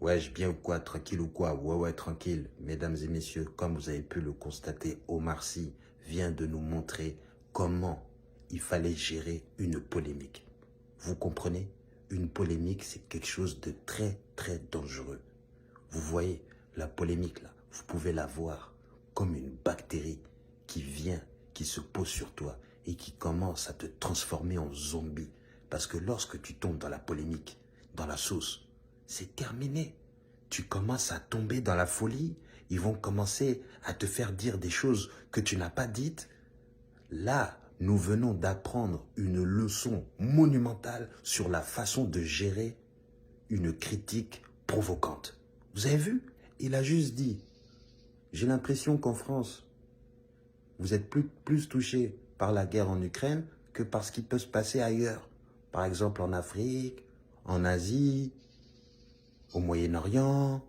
Ouais, bien ou quoi, tranquille ou quoi? Ouais, ouais, tranquille. Mesdames et messieurs, comme vous avez pu le constater, Omar Sy vient de nous montrer comment il fallait gérer une polémique. Vous comprenez? Une polémique, c'est quelque chose de très, très dangereux. Vous voyez, la polémique, là, vous pouvez la voir comme une bactérie qui vient, qui se pose sur toi et qui commence à te transformer en zombie. Parce que lorsque tu tombes dans la polémique, dans la sauce, c'est terminé. Tu commences à tomber dans la folie. Ils vont commencer à te faire dire des choses que tu n'as pas dites. Là, nous venons d'apprendre une leçon monumentale sur la façon de gérer une critique provocante. Vous avez vu? Il a juste dit, j'ai l'impression qu'en France, vous êtes plus touchés par la guerre en Ukraine que par ce qui peut se passer ailleurs. Par exemple en Afrique, en Asie, au Moyen-Orient.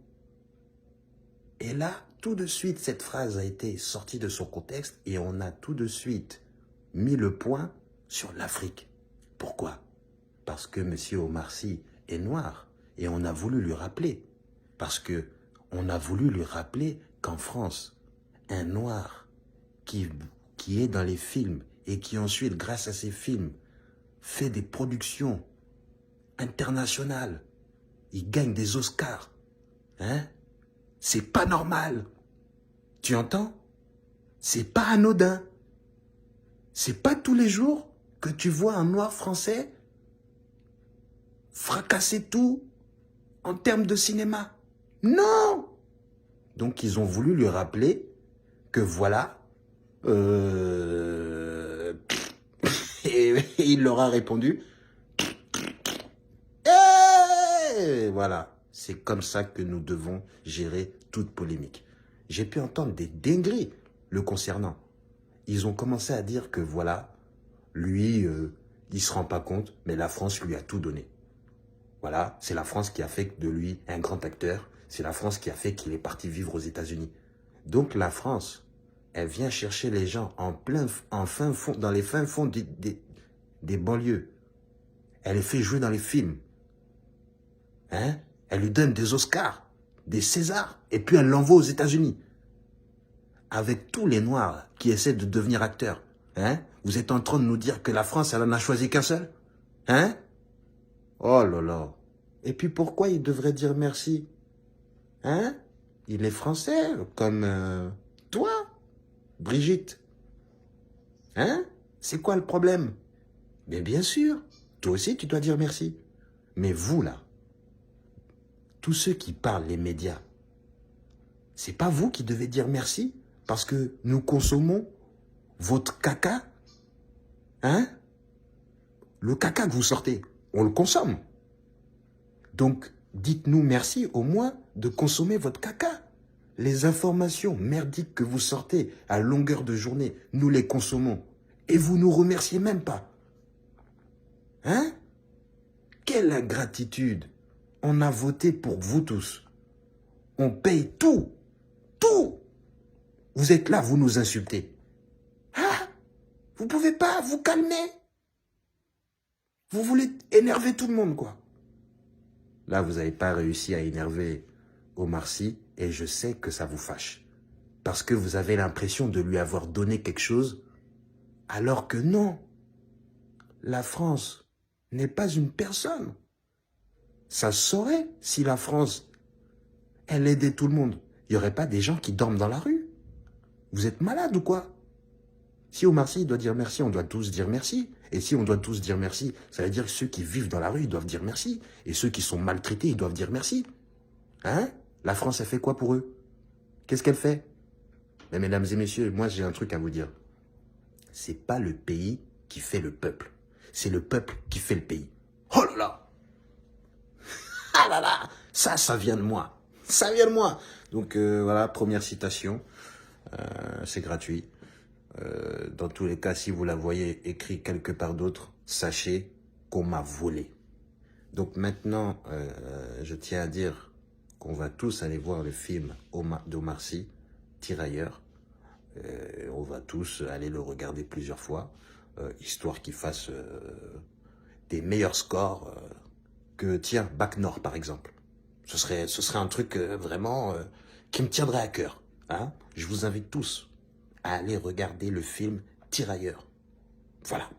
Et là, tout de suite, cette phrase a été sortie de son contexte et on a tout de suite mis le point sur l'Afrique. Pourquoi? Parce que M. Omar Sy est noir et on a voulu lui rappeler. Parce que on a voulu lui rappeler qu'en France, un noir qui est dans les films et qui ensuite, grâce à ces films, fait des productions internationales, il gagne des Oscars, hein? C'est pas normal. Tu entends? C'est pas anodin. C'est pas tous les jours que tu vois un noir français fracasser tout en termes de cinéma. Non! Donc ils ont voulu lui rappeler que voilà, et il leur a répondu, et voilà, c'est comme ça que nous devons gérer toute polémique. J'ai pu entendre des dingueries le concernant. Ils ont commencé à dire que voilà, lui, il se rend pas compte, mais la France lui a tout donné. Voilà, c'est la France qui a fait de lui un grand acteur. C'est la France qui a fait qu'il est parti vivre aux États-Unis. Donc la France, elle vient chercher les gens en fin fond, dans les fins fonds des banlieues. Elle les fait jouer dans les films. Hein? Elle lui donne des Oscars, des Césars, et puis elle l'envoie aux États-Unis. Avec tous les Noirs qui essaient de devenir acteurs. Hein? Vous êtes en train de nous dire que la France, elle en a choisi qu'un seul? Hein? Oh là là. Et puis pourquoi il devrait dire merci? Hein? Il est français, comme toi, Brigitte. Hein? C'est quoi le problème? Mais bien sûr, toi aussi tu dois dire merci. Mais vous là, tous ceux qui parlent, les médias, c'est pas vous qui devez dire merci parce que nous consommons votre caca? Hein? Le caca que vous sortez, on le consomme. Donc, dites-nous merci au moins de consommer votre caca. Les informations merdiques que vous sortez à longueur de journée, nous les consommons. Et vous nous remerciez même pas. Hein? Quelle ingratitude! On a voté pour vous tous. On paye tout. Tout. Vous êtes là, vous nous insultez. Ah! Vous pouvez pas vous calmer? Vous voulez énerver tout le monde, quoi. Là, vous n'avez pas réussi à énerver Omar Sy et je sais que ça vous fâche. Parce que vous avez l'impression de lui avoir donné quelque chose alors que non. La France n'est pas une personne. Ça se saurait si la France, elle aidait tout le monde. Il n'y aurait pas des gens qui dorment dans la rue. Vous êtes malade ou quoi? Si Omar Sy doit dire merci, on doit tous dire merci. Et si on doit tous dire merci, ça veut dire que ceux qui vivent dans la rue, ils doivent dire merci. Et ceux qui sont maltraités, ils doivent dire merci. Hein? La France, elle fait quoi pour eux? Qu'est-ce qu'elle fait? Mais mesdames et messieurs, moi j'ai un truc à vous dire. C'est pas le pays qui fait le peuple. C'est le peuple qui fait le pays. Oh là là! Ah là là! Ça vient de moi. Ça vient de moi. Donc voilà, première citation. C'est gratuit. Dans tous les cas, si vous la voyez écrit quelque part d'autre, sachez qu'on m'a volé. Donc maintenant, je tiens à dire qu'on va tous aller voir le film d'Omar Sy, Tirailleurs. On va tous aller le regarder plusieurs fois, histoire qu'il fasse des meilleurs scores que, tiens, Bac Nord par exemple. Ce serait un truc vraiment qui me tiendrait à cœur. Hein. Je vous invite tous à aller regarder le film Tirailleurs. Voilà.